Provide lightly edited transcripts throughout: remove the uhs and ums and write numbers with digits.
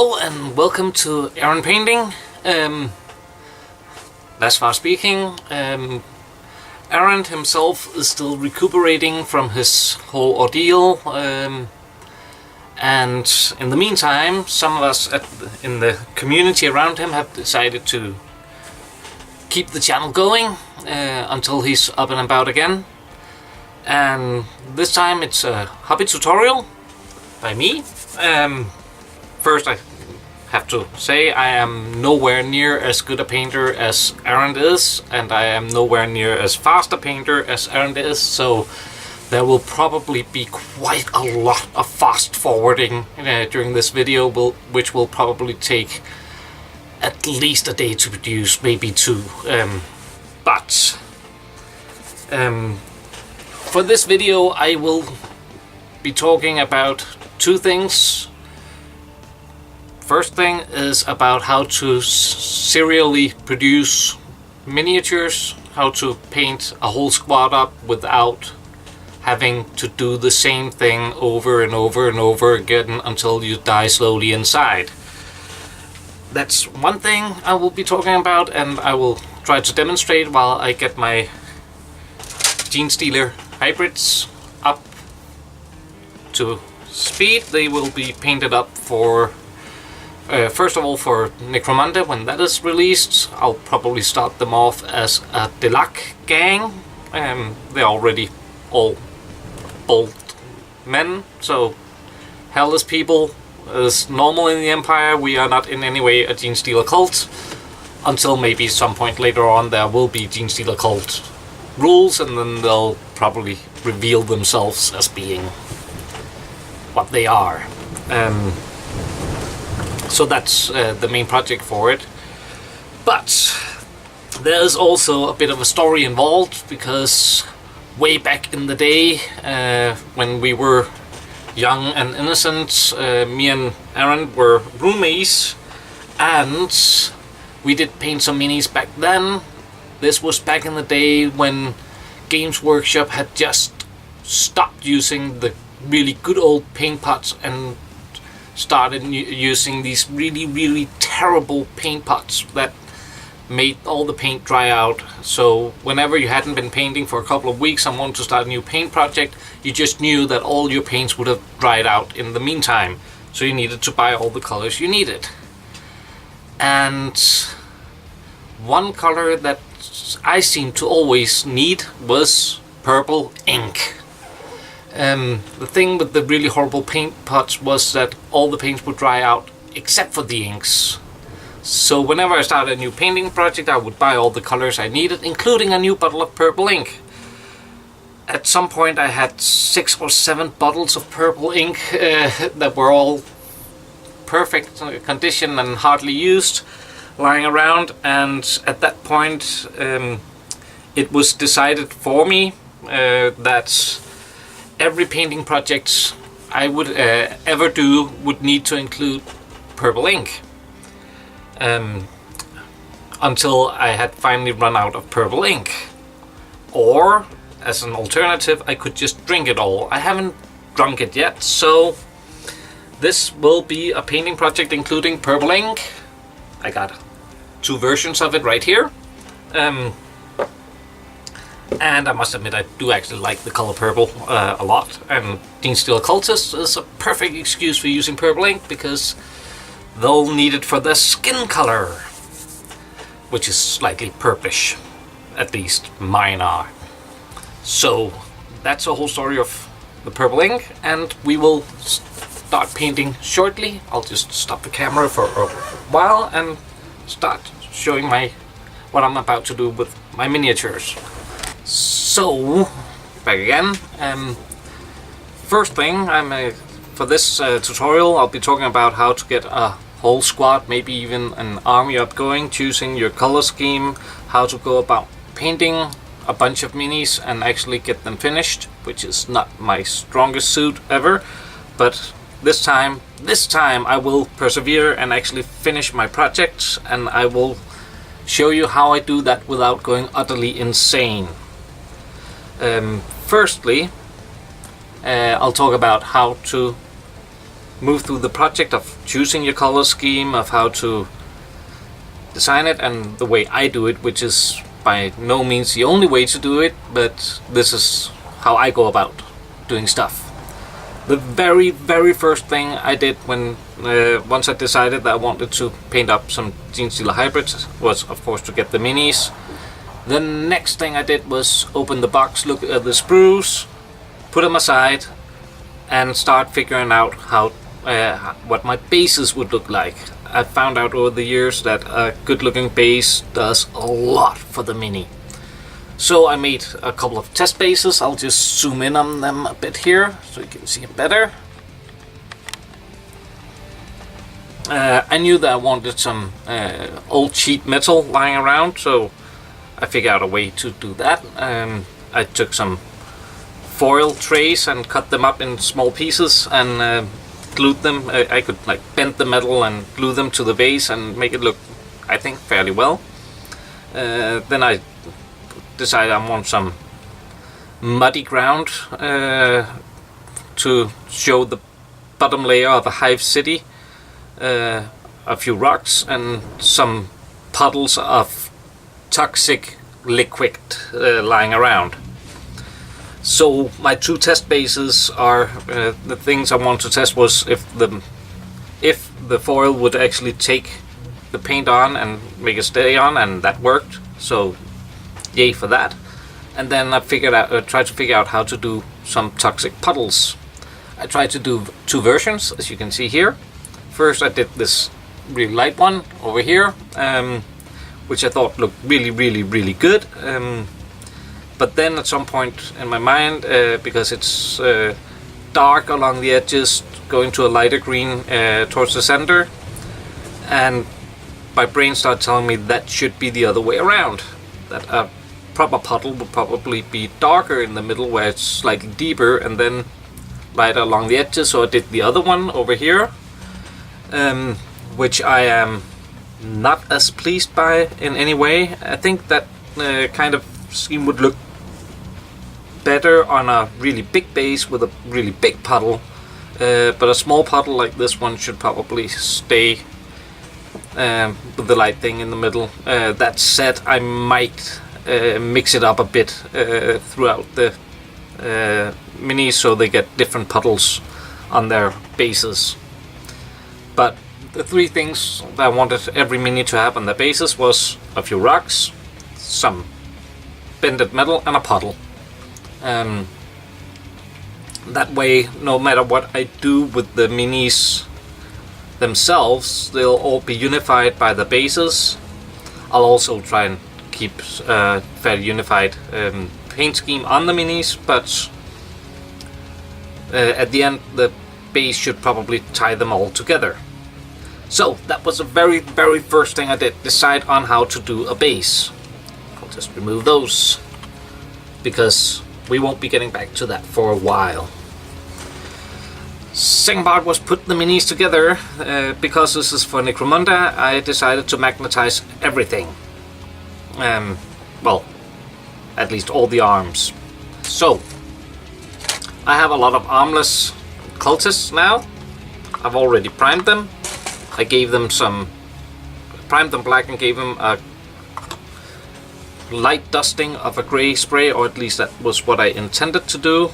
Hello and welcome to Errant Painting. Lasfar speaking. Errant himself is still recuperating from his whole ordeal, and in the meantime some of us in the community around him have decided to keep the channel going until he's up and about again. And this time it's a hobby tutorial by me. First, I have to say I am nowhere near as good a painter as Errant is, and I am nowhere near as fast a painter as Errant is, so there will probably be quite a lot of fast forwarding during this video, which will probably take at least a day to produce, maybe two. For this video I will be talking about two things. First thing is about how to serially produce miniatures, how to paint a whole squad up without having to do the same thing over and over and over again until you die slowly inside. That's one thing I will be talking about, and I will try to demonstrate while I get my Genestealer hybrids up to speed. They will be painted up for first of all for Necromunda. When that is released, I'll probably start them off as a Delac gang. They're already all old men, so hellless people is normal in the Empire. We are not in any way a Genestealer cult, until maybe some point later on there will be Genestealer cult rules, and then they'll probably reveal themselves as being what they are. So that's the main project for it. But there's also a bit of a story involved, because way back in the day, when we were young and innocent, me and Errant were roommates, and we did paint some minis back then. This was back in the day when Games Workshop had just stopped using the really good old paint pots and started using these really terrible paint pots that made all the paint dry out. So whenever you hadn't been painting for a couple of weeks and wanted to start a new paint project, you just knew that all your paints would have dried out in the meantime, so you needed to buy all the colors you needed. And one color that I seemed to always need was purple ink. The thing with the really horrible paint pots was that all the paints would dry out except for the inks. So whenever I started a new painting project, I would buy all the colors I needed, including a new bottle of purple ink. At some point I had 6 or 7 bottles of purple ink that were all perfect condition and hardly used, lying around. And at that point it was decided for me that every painting project I would ever do would need to include purple ink, until I had finally run out of purple ink. Or, as an alternative, I could just drink it all. I haven't drunk it yet, so this will be a painting project including purple ink. I got 2 versions of it right here. And I must admit, I do actually like the color purple a lot, and Genestealer Cultists is a perfect excuse for using purple ink, because they'll need it for their skin color, which is slightly purplish, at least mine are. So that's the whole story of the purple ink, and we will start painting shortly. I'll just stop the camera for a while and start showing what I'm about to do with my miniatures. So, back again. First thing, for this tutorial I'll be talking about how to get a whole squad, maybe even an army up going, choosing your color scheme, how to go about painting a bunch of minis and actually get them finished, which is not my strongest suit ever, but this time I will persevere and actually finish my project, and I will show you how I do that without going utterly insane. Firstly, I'll talk about how to move through the project of choosing your color scheme, of how to design it, and the way I do it, which is by no means the only way to do it, but this is how I go about doing stuff. The very first thing I did when once I decided that I wanted to paint up some Genestealer hybrids was, of course, to get the minis. The next thing I did was open the box, look at the sprues, put them aside, and start figuring out how what my bases would look like. I found out over the years that a good looking base does a lot for the mini. So I made a couple of test bases. I'll just zoom in on them a bit here so you can see it better. I knew that I wanted some old cheap metal lying around, so I figured out a way to do that. I took some foil trays and cut them up in small pieces and glued them. I could like bend the metal and glue them to the base and make it look, I think, fairly well. Then I decided I want some muddy ground to show the bottom layer of a hive city, a few rocks and some puddles of toxic liquid lying around. So my two test bases are the things I want to test was if the foil would actually take the paint on and make it stay on, and that worked. So yay for that. And then I tried to figure out how to do some toxic puddles. I tried to do two versions, as you can see here. First I did this really light one over here, which I thought looked really good. But then at some point in my mind, because it's dark along the edges, going to a lighter green towards the center, and my brain started telling me that should be the other way around. That a proper puddle would probably be darker in the middle where it's slightly deeper, and then lighter along the edges. So I did the other one over here, which I am not as pleased by in any way. I think that kind of scheme would look better on a really big base with a really big puddle, but a small puddle like this one should probably stay with the light thing in the middle. That said, I might mix it up a bit throughout the minis so they get different puddles on their bases. But the three things that I wanted every mini to have on their bases was a few rocks, some bended metal, and a puddle. That way, no matter what I do with the minis themselves, they'll all be unified by the bases. I'll also try and keep a fairly unified paint scheme on the minis, but at the end the base should probably tie them all together. So that was the very first thing I did, decide on how to do a base. I'll just remove those because we won't be getting back to that for a while. Second part was put the minis together. Because this is for Necromunda, I decided to magnetize everything. Well, at least all the arms. So, I have a lot of armless cultists now. I've already primed them. I gave them primed them black and gave them a light dusting of a grey spray, or at least that was what I intended to do.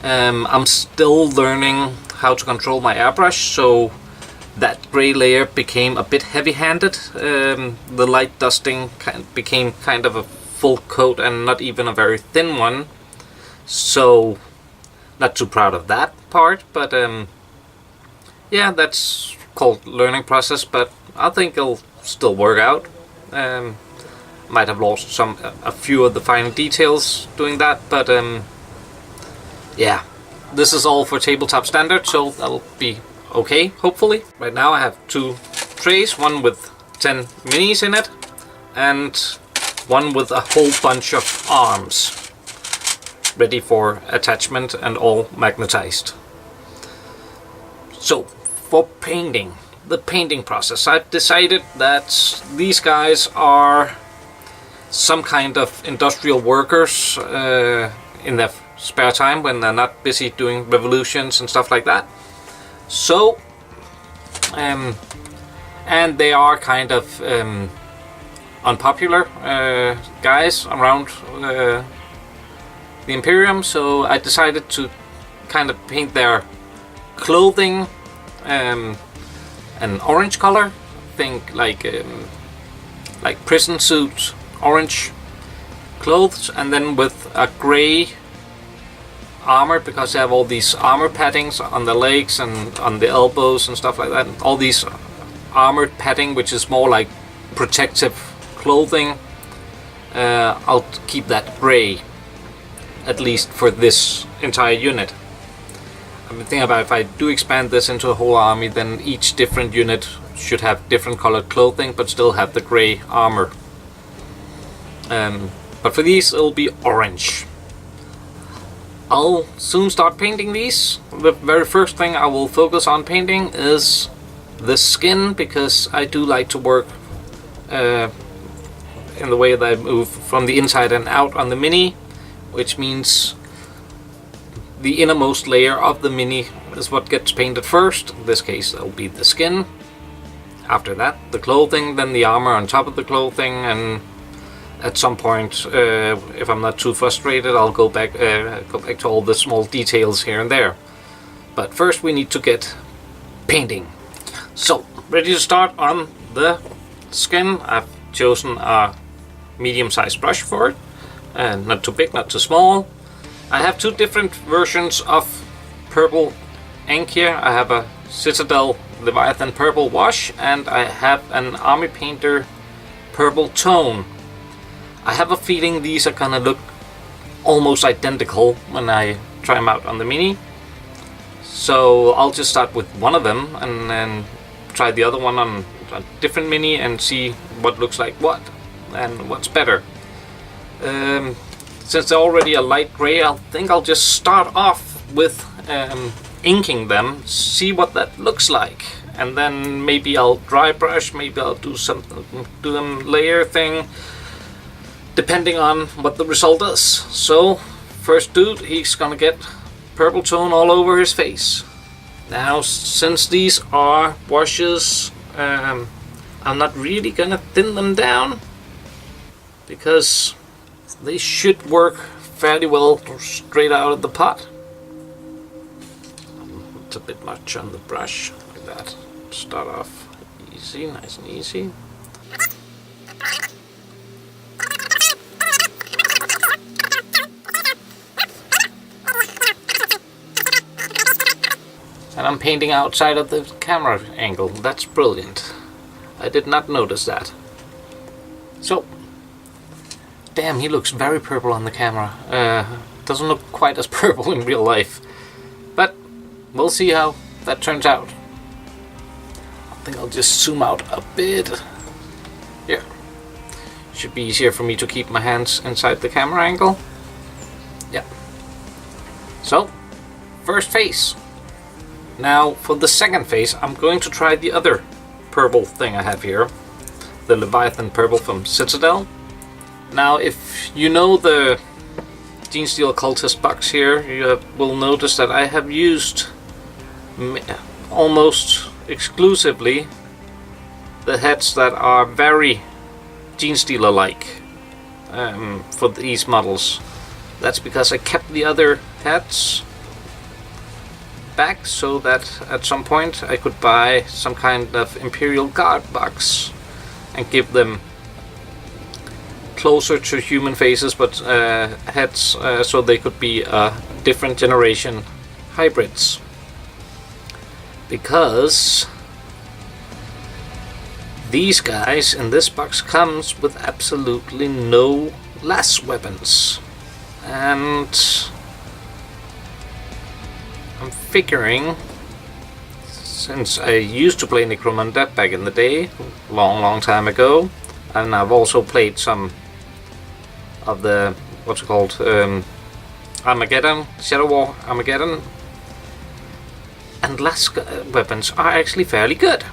I'm still learning how to control my airbrush, so that grey layer became a bit heavy-handed. The light dusting became kind of a full coat and not even a very thin one, so not too proud of that part, but yeah, that's called learning process, but I think it'll still work out. Might have lost a few of the fine details doing that, but yeah, this is all for tabletop standard, so that'll be okay, hopefully. Right now I have two trays, one with 10 minis in it, and one with a whole bunch of arms ready for attachment and all magnetized. So, for painting, the painting process, I've decided that these guys are some kind of industrial workers in their spare time when they're not busy doing revolutions and stuff like that. So, and they are kind of unpopular guys around the Imperium, so I decided to kind of paint their clothing an orange color. Think like prison suit orange clothes, and then with a grey armor, because they have all these armor paddings on the legs and on the elbows and stuff like that. All these armored padding, which is more like protective clothing. I'll keep that grey, at least for this entire unit. I've been thinking about if I do expand this into a whole army, then each different unit should have different colored clothing, but still have the grey armor. But for these, it'll be orange. I'll soon start painting these. The very first thing I will focus on painting is the skin, because I do like to work in the way that I move from the inside and out on the mini, which means the innermost layer of the mini is what gets painted first. In this case, it'll be the skin. After that, the clothing, then the armor on top of the clothing, and at some point, if I'm not too frustrated, I'll go back to all the small details here and there. But first, we need to get painting. So, ready to start on the skin. I've chosen a medium-sized brush for it, and not too big, not too small. I have two different versions of purple ink here. I have a Citadel Leviathan purple wash, and I have an Army Painter purple tone. I have a feeling these are gonna look almost identical when I try them out on the mini. So I'll just start with one of them and then try the other one on a different mini and see what looks like what and what's better. Since they're already a light gray, I think I'll just start off with inking them, see what that looks like, and then maybe I'll dry brush, maybe I'll do them layer thing, depending on what the result is. So, first dude, he's gonna get purple tone all over his face. Now, since these are washes, I'm not really gonna thin them down, because they should work fairly well straight out of the pot. It's a bit much on the brush, like that. Start off easy, nice and easy. And I'm painting outside of the camera angle. That's brilliant. I did not notice that. So, damn, he looks very purple on the camera. Doesn't look quite as purple in real life. But we'll see how that turns out. I think I'll just zoom out a bit. Yeah. Should be easier for me to keep my hands inside the camera angle. Yeah. So, first face. Now, for the second face, I'm going to try the other purple thing I have here. The Leviathan purple from Citadel. Now, if you know the Genestealer Cultist box here, you will notice that I have used almost exclusively the heads that are very Genestealer-like for these models. That's because I kept the other heads back so that at some point I could buy some kind of Imperial Guard box and give them closer to human faces, but heads, so they could be different generation hybrids. Because these guys in this box comes with absolutely no las weapons, and I'm figuring, since I used to play Necromunda back in the day, long time ago, and I've also played some of the, what's it called, Armageddon, Shadow War Armageddon, and las weapons are actually fairly good.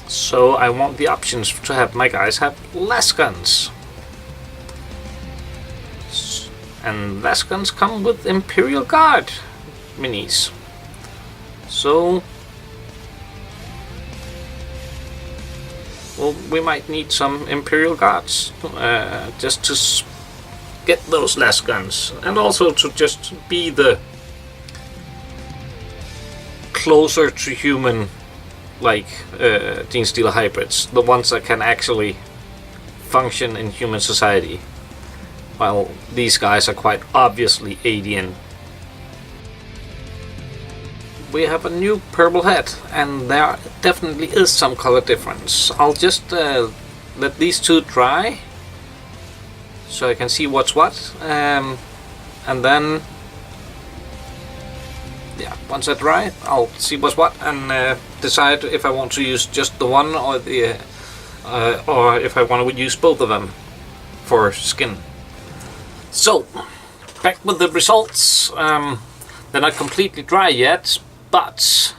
So I want the options to have my guys have las guns. And las guns come with Imperial Guard minis. So, well, we might need some Imperial Guards just to get those last guns, and also to just be the closer to human, like Genestealer hybrids, the ones that can actually function in human society, while these guys are quite obviously alien. We have a new purple head, and there definitely is some color difference. I'll just let these two dry so I can see what's what, and then once they're dry, I'll see what's what and decide if I want to use just the one or the or if I want to use both of them for skin. So, back with the results. They're not completely dry yet, but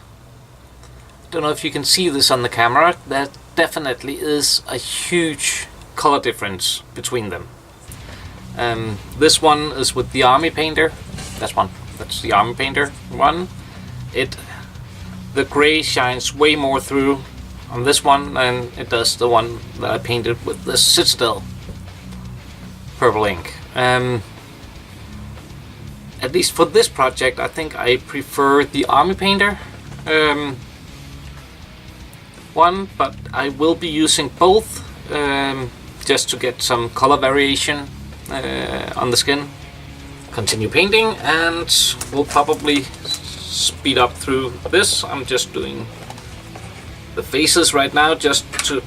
I don't know if you can see this on the camera. There definitely is a huge color difference between them. This one is with the Army Painter. That's the Army Painter one. The gray shines way more through on this one than it does the one that I painted with the Citadel purple ink. At least for this project, I think I prefer the Army Painter one, but I will be using both just to get some color variation on the skin. Continue painting, and we'll probably speed up through this. I'm just doing the faces right now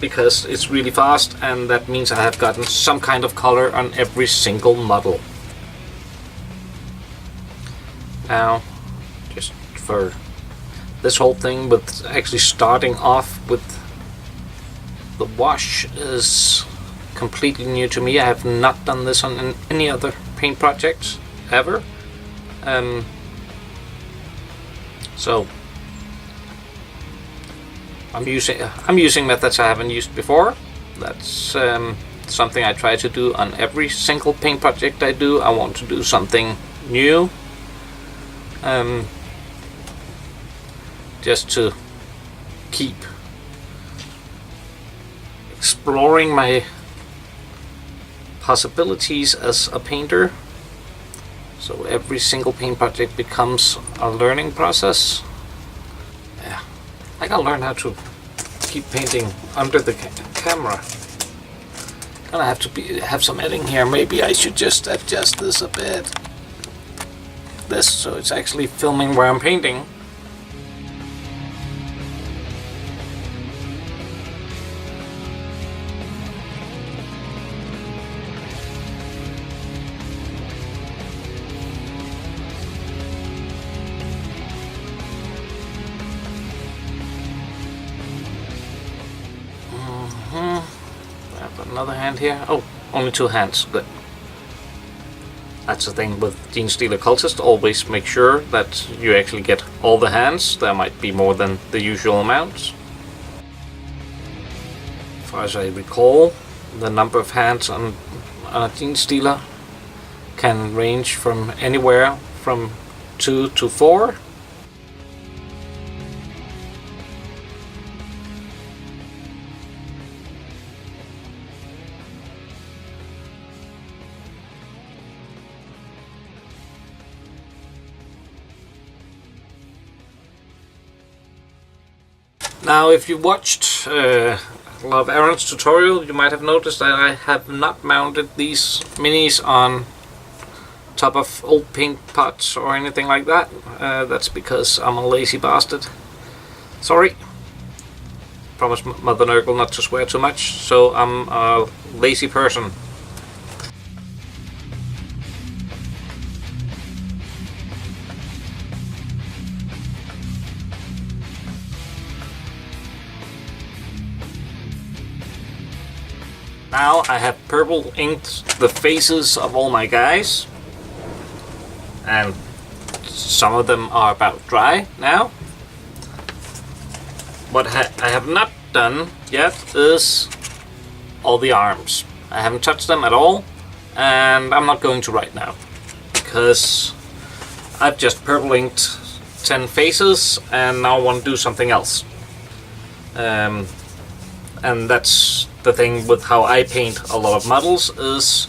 because it's really fast, and that means I have gotten some kind of color on every single model. Now, just for this whole thing with actually starting off with the wash is completely new to me. I have not done this on any other paint projects ever. So I'm using methods I haven't used before. That's something I try to do on every single paint project I do. I want to do something new, just to keep exploring my possibilities as a painter. So every single paint project becomes a learning process. Yeah, I gotta learn how to keep painting under the camera. Gonna have to have some editing here. Maybe I should just adjust this a bit. This so it's actually filming where I'm painting. Another hand here. Oh, only two hands. Good. That's the thing with Genestealer Cultists. Always make sure that you actually get all the hands. There might be more than the usual amount. As far as I recall, the number of hands on a Genestealer can range from anywhere from 2 to 4. Now, if you watched a lot of Errant's tutorial, you might have noticed that I have not mounted these minis on top of old paint pots or anything like that. That's because I'm a lazy bastard. Sorry. Promise Mother Nurgle not to swear too much, so I'm a lazy person. Now I have purple inked the faces of all my guys, and some of them are about dry now. What I have not done yet is all the arms. I haven't touched them at all, and I'm not going to right now, because I've just purple inked 10 faces and now I want to do something else. And that's the thing with how I paint a lot of models, is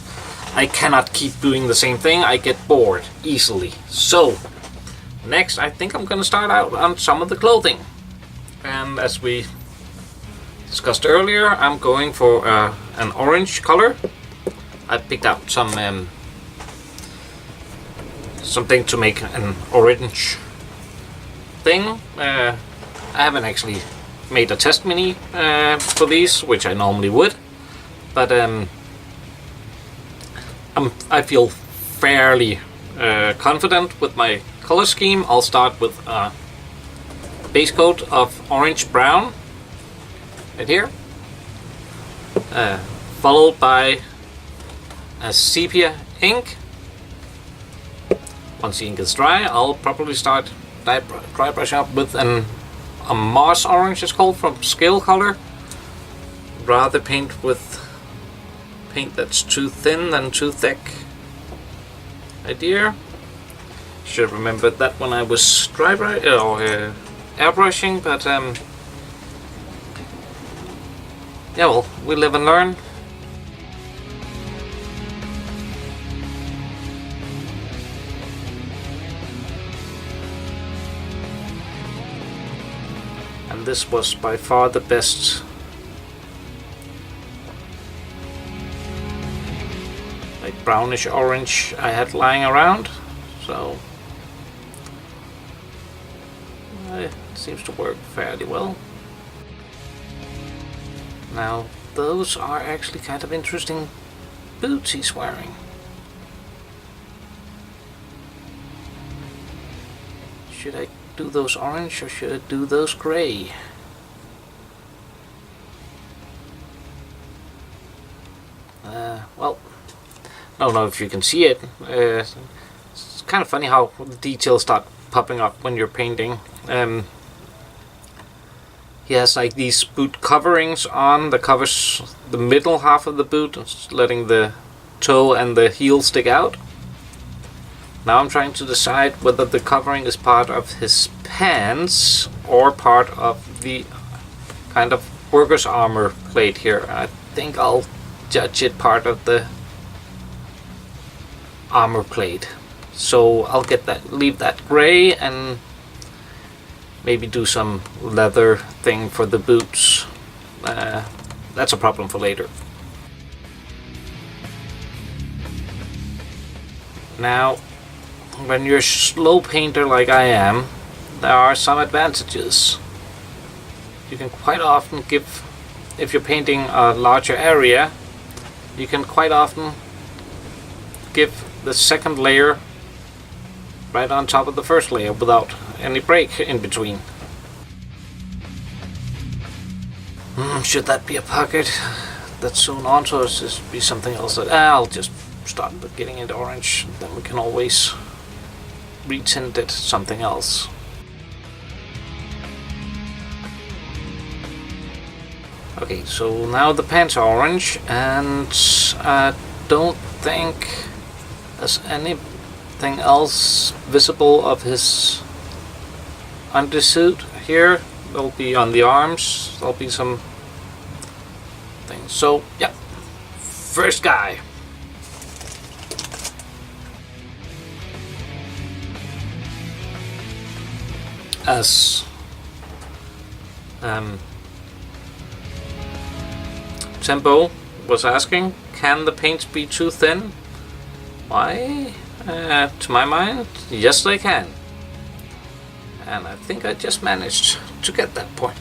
I cannot keep doing the same thing. I get bored easily. So next I think I'm gonna start out on some of the clothing, and as we discussed earlier, I'm going for an orange color. I picked out something to make an orange thing. I haven't actually made a test mini for these, which I normally would, but I feel fairly confident with my color scheme. I'll start with a base coat of orange brown right here, followed by a sepia ink. Once the ink is dry, I'll probably start dry brushing up with a moss orange, it's called, from Scale Color. Rather paint with paint that's too thin than too thick idea. Should have remembered that when I was airbrushing, but yeah, well, we live and learn. And this was by far the best like brownish orange I had lying around, so it seems to work fairly well. Now those are actually kind of interesting boots he's wearing. Should I do those orange or should I do those grey? Well, I don't know if you can see it. It's kind of funny how the details start popping up when you're painting. He has like these boot coverings on that covers the middle half of the boot, letting the toe and the heel stick out. Now I'm trying to decide whether the covering is part of his pants or part of the kind of worker's armor plate here. I think I'll judge it part of the armor plate. So I'll leave that gray and maybe do some leather thing for the boots. That's a problem for later. Now, when you're a slow painter like I am, there are some advantages. You can quite often if you're painting a larger area, you can quite often give the second layer right on top of the first layer without any break in between. Should that be a pocket that's sewn onto, or should this be something else? I'll just start with getting it orange, then we can always retint it something else. Okay, so now the pants are orange, and I don't think there's anything else visible of his undersuit here. There'll be on the arms, there'll be some things. So yeah, first guy. As Tempo was asking, can the paints be too thin? Why? To my mind, yes they can. And I think I just managed to get that point.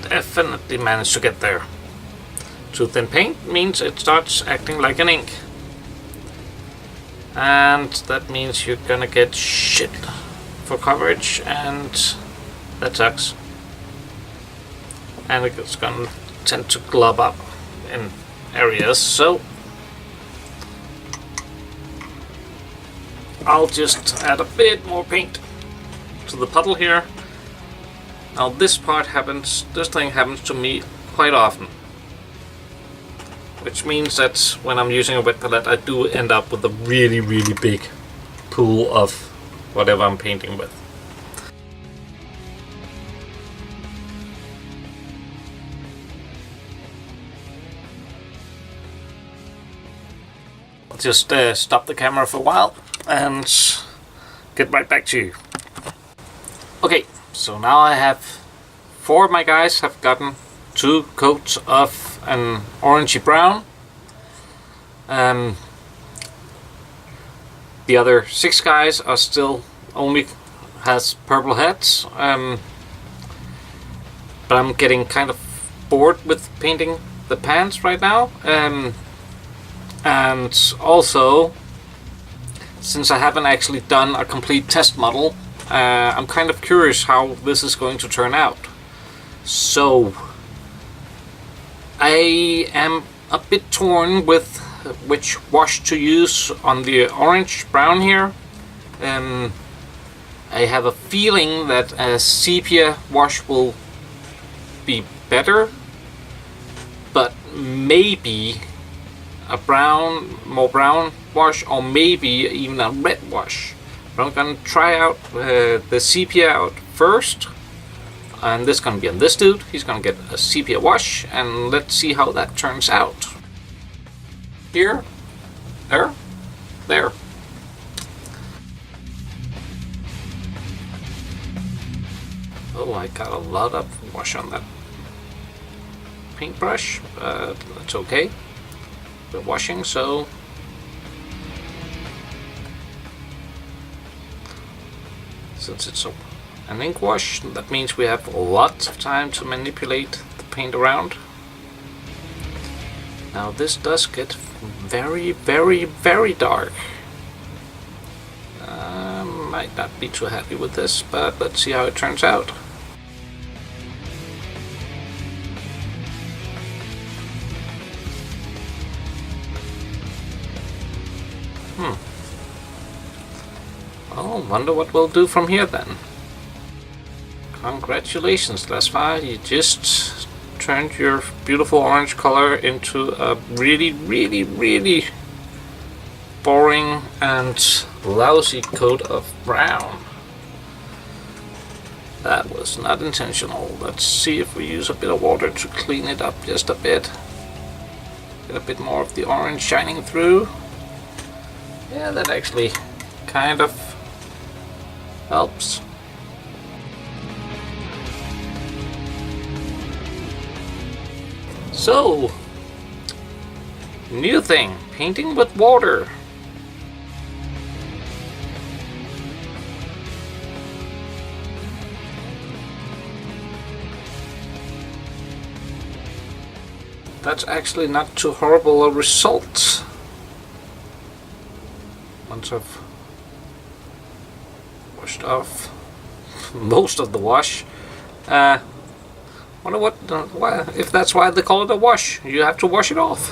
Definitely managed to get there. Too thin paint means it starts acting like an ink. And that means you're gonna get shit for coverage, and that sucks. And it's gonna tend to glob up in areas, so I'll just add a bit more paint to the puddle here. Now this thing happens to me quite often, which means that when I'm using a wet palette I do end up with a really big pool of whatever I'm painting with. I'll just stop the camera for a while and get right back to you. Okay, so now I have 4 of my guys have gotten 2 coats of an orangey brown. The other 6 guys are still only has purple heads, but I'm getting kind of bored with painting the pants right now, and also since I haven't actually done a complete test model, I'm kind of curious how this is going to turn out. So I am a bit torn with which wash to use on the orange brown here. I have a feeling that a sepia wash will be better, but maybe a more brown wash, or maybe even a red wash. But I'm gonna try out the sepia out first, and this is gonna be on this dude. He's gonna get a sepia wash, and let's see how that turns out. Here, there. Oh, I got a lot of wash on that paintbrush, but that's okay. We're washing, so since it's an ink wash, that means we have lots of time to manipulate the paint around. Now this does get very, very, very dark. Might not be too happy with this, but let's see how it turns out. Well, wonder what we'll do from here then. Congratulations, Lasfar, you just turned your beautiful orange color into a really, really, really boring and lousy coat of brown. That was not intentional. Let's see if we use a bit of water to clean it up just a bit. Get a bit more of the orange shining through. Yeah, that actually kind of helps. So, new thing, painting with water. That's actually not too horrible a result. Once I've washed off most of the wash. Wonder if that's why they call it a wash. You have to wash it off.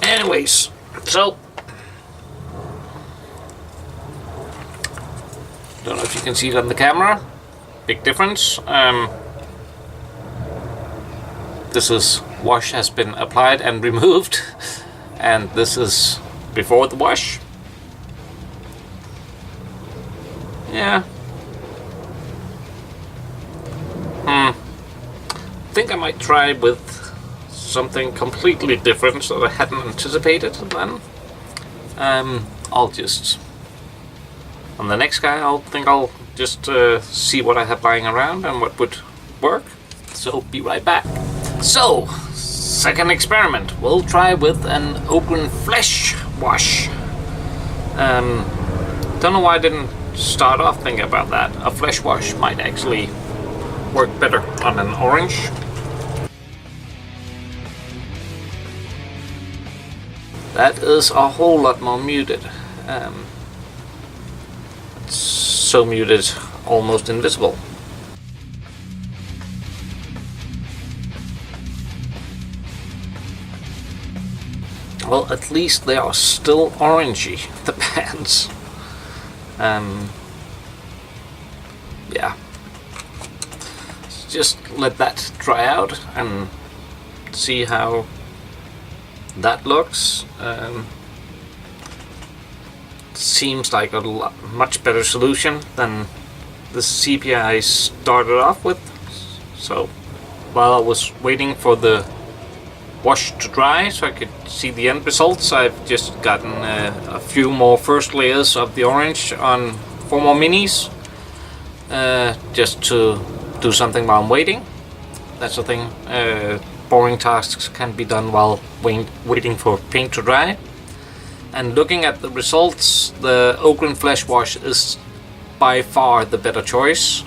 Anyways, so don't know if you can see it on the camera. Big difference. This is wash has been applied and removed, and this is before the wash. Yeah. I think I might try with something completely different that I hadn't anticipated then. I'll just on the next guy I'll just see what I have lying around and what would work. So be right back. So, second experiment. We'll try with an ochre flesh wash. Don't know why I didn't start off thinking about that. A flesh wash might actually work better on an orange. That is a whole lot more muted. It's so muted, almost invisible. Well, at least they are still orangey, the pants. Yeah. Just let that dry out and see how that looks. seems like a much better solution than the sepia I started off with. So while I was waiting for the wash to dry so I could see the end results, I've just gotten a few more first layers of the orange on 4 more minis, just to do something while I'm waiting. That's the thing. Boring tasks can be done while waiting for paint to dry. And looking at the results, the Ogryn Flesh Wash is by far the better choice.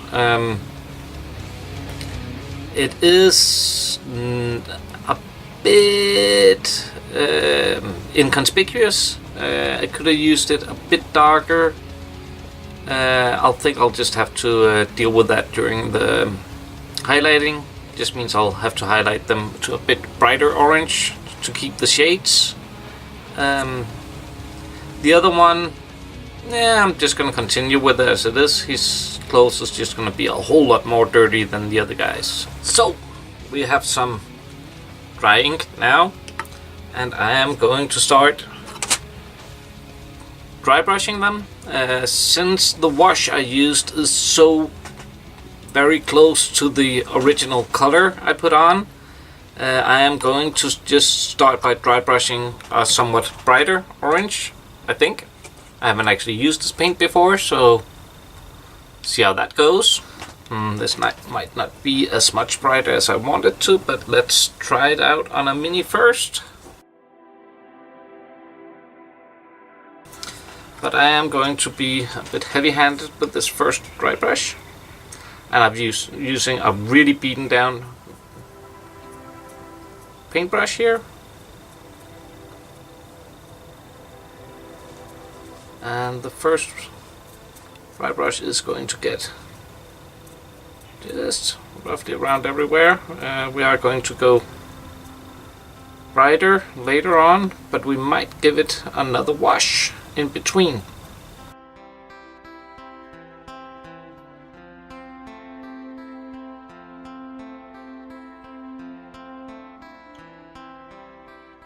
It is a bit inconspicuous. I could have used it a bit darker. I think I'll just have to deal with that during the highlighting. Just means I'll have to highlight them to a bit brighter orange to keep the shades. The other one, I'm just gonna continue with it as it is. His clothes is just gonna be a whole lot more dirty than the other guys. So we have some dry ink now, and I am going to start dry brushing them. Since the wash I used is so very close to the original color I put on, I am going to just start by dry brushing a somewhat brighter orange, I think. I haven't actually used this paint before, so see how that goes. This might not be as much brighter as I wanted to, but let's try it out on a mini first. But I am going to be a bit heavy-handed with this first dry brush. And I'm using a really beaten down paintbrush here. And the first dry brush is going to get just roughly around everywhere. We are going to go brighter later on, but we might give it another wash in between.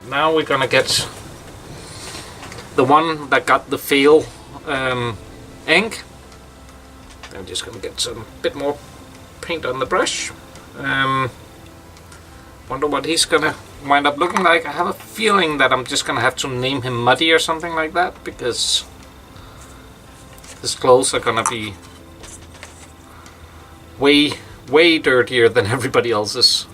Now we're gonna get the one that got the fail ink. I'm just gonna get some bit more paint on the brush. Wonder what he's gonna wind up looking like. I have a feeling that I'm just gonna have to name him Muddy or something like that, because his clothes are gonna be way dirtier than everybody else's.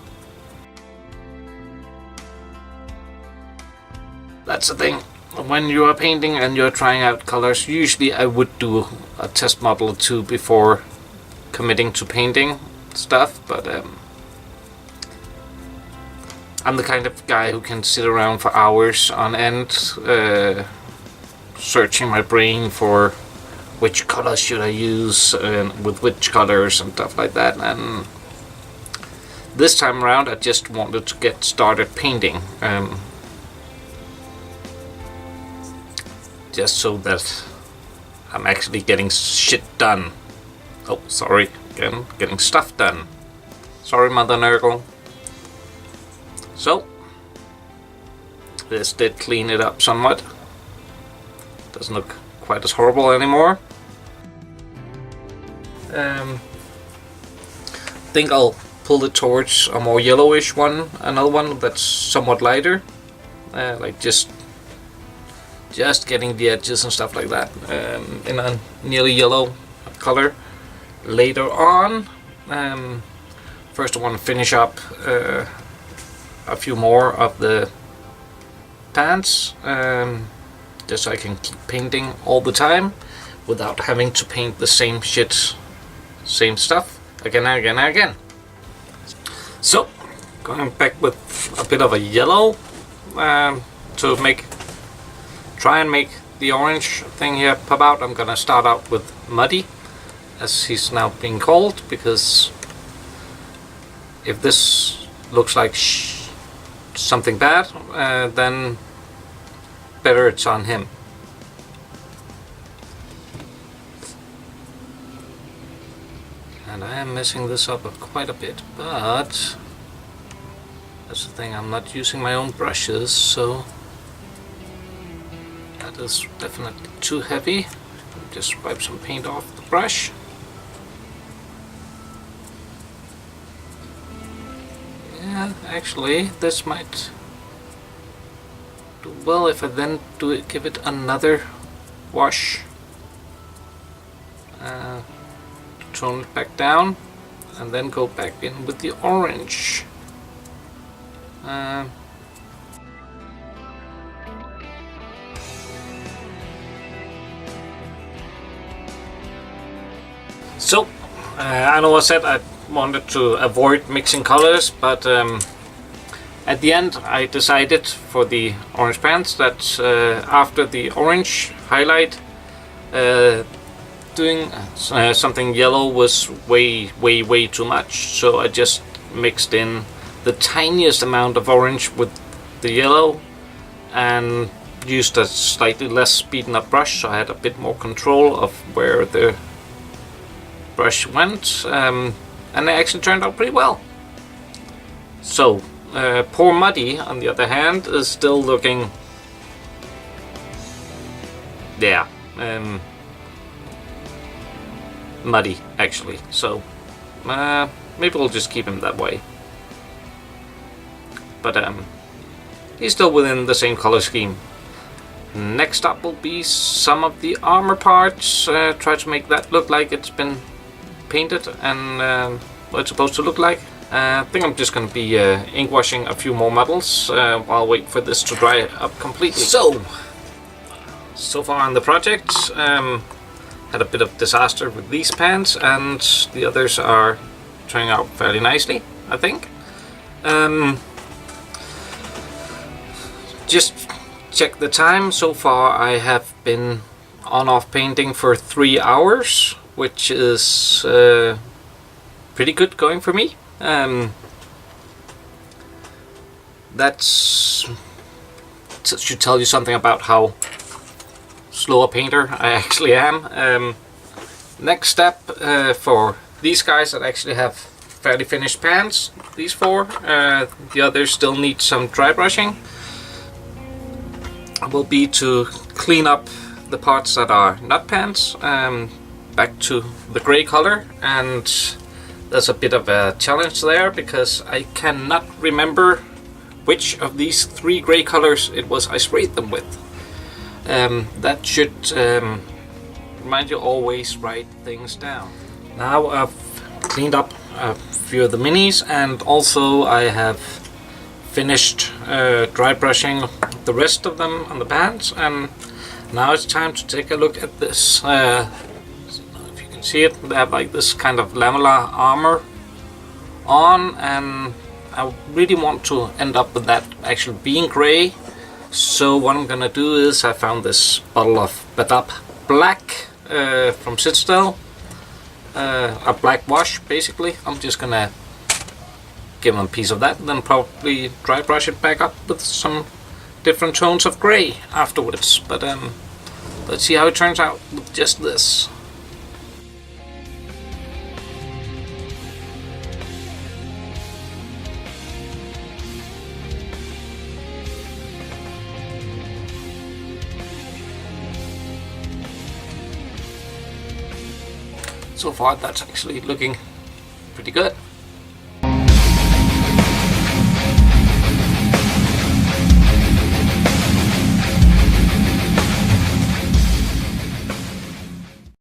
That's the thing. When you are painting and you're trying out colors, usually I would do a test model or two before committing to painting stuff, but I'm the kind of guy who can sit around for hours on end searching my brain for which colors should I use with which colors and stuff like that. And this time around I just wanted to get started painting, just so that I'm actually getting shit done. Oh, sorry, again, getting stuff done. Sorry, Mother Nurgle. So, this did clean it up somewhat. Doesn't look quite as horrible anymore. Think I'll pull it towards a more yellowish one, another one that's somewhat lighter, like just getting the edges and stuff like that in a nearly yellow color later on. First I want to finish up a few more of the pants, just so I can keep painting all the time without having to paint the same shit, same stuff again and again and again. So going back with a bit of a yellow to try and make the orange thing here pop out. I'm gonna start out with Muddy, as he's now being called, because if this looks like something bad, then better it's on him. And I am messing this up quite a bit, but that's the thing, I'm not using my own brushes, so That is definitely too heavy. Just wipe some paint off the brush. Yeah, actually, this might do well if I then give it another wash. Tone it back down, and then go back in with the orange. So, I know I said I wanted to avoid mixing colors, but at the end I decided for the orange pants that after the orange highlight, doing something yellow was way too much, so I just mixed in the tiniest amount of orange with the yellow and used a slightly less beaten up brush, so I had a bit more control of where the brush went, and it actually turned out pretty well. So poor Muddy, on the other hand, is still looking, yeah, muddy actually, so maybe we'll just keep him that way. But he's still within the same color scheme. Next up will be some of the armor parts. Try to make that look like it's been painted and what it's supposed to look like. I think I'm just going to be ink washing a few more models while I wait for this to dry up completely. So far on the project, had a bit of disaster with these pants, and the others are turning out fairly nicely, I think. Just check the time. So far I have been on-off painting for 3 hours, which is pretty good going for me. That should tell you something about how slow a painter I actually am. Next step for these guys that actually have fairly finished pants, these four, the others still need some dry brushing, will be to clean up the parts that are not pants back to the gray color, and there's a bit of a challenge there because I cannot remember which of these 3 gray colors it was I sprayed them with. That should remind you always write things down. Now I've cleaned up a few of the minis, and also I have finished dry brushing the rest of them on the pants, and now it's time to take a look at this. If you can see it, they have like this kind of lamellar armor on, and I really want to end up with that actually being gray. So what I'm gonna do is I found this bottle of Badab Black from Citadel, a black wash basically. I'm just gonna give them a piece of that and then probably dry brush it back up with some different tones of gray afterwards. But let's see how it turns out with just this. So far that's actually looking pretty good.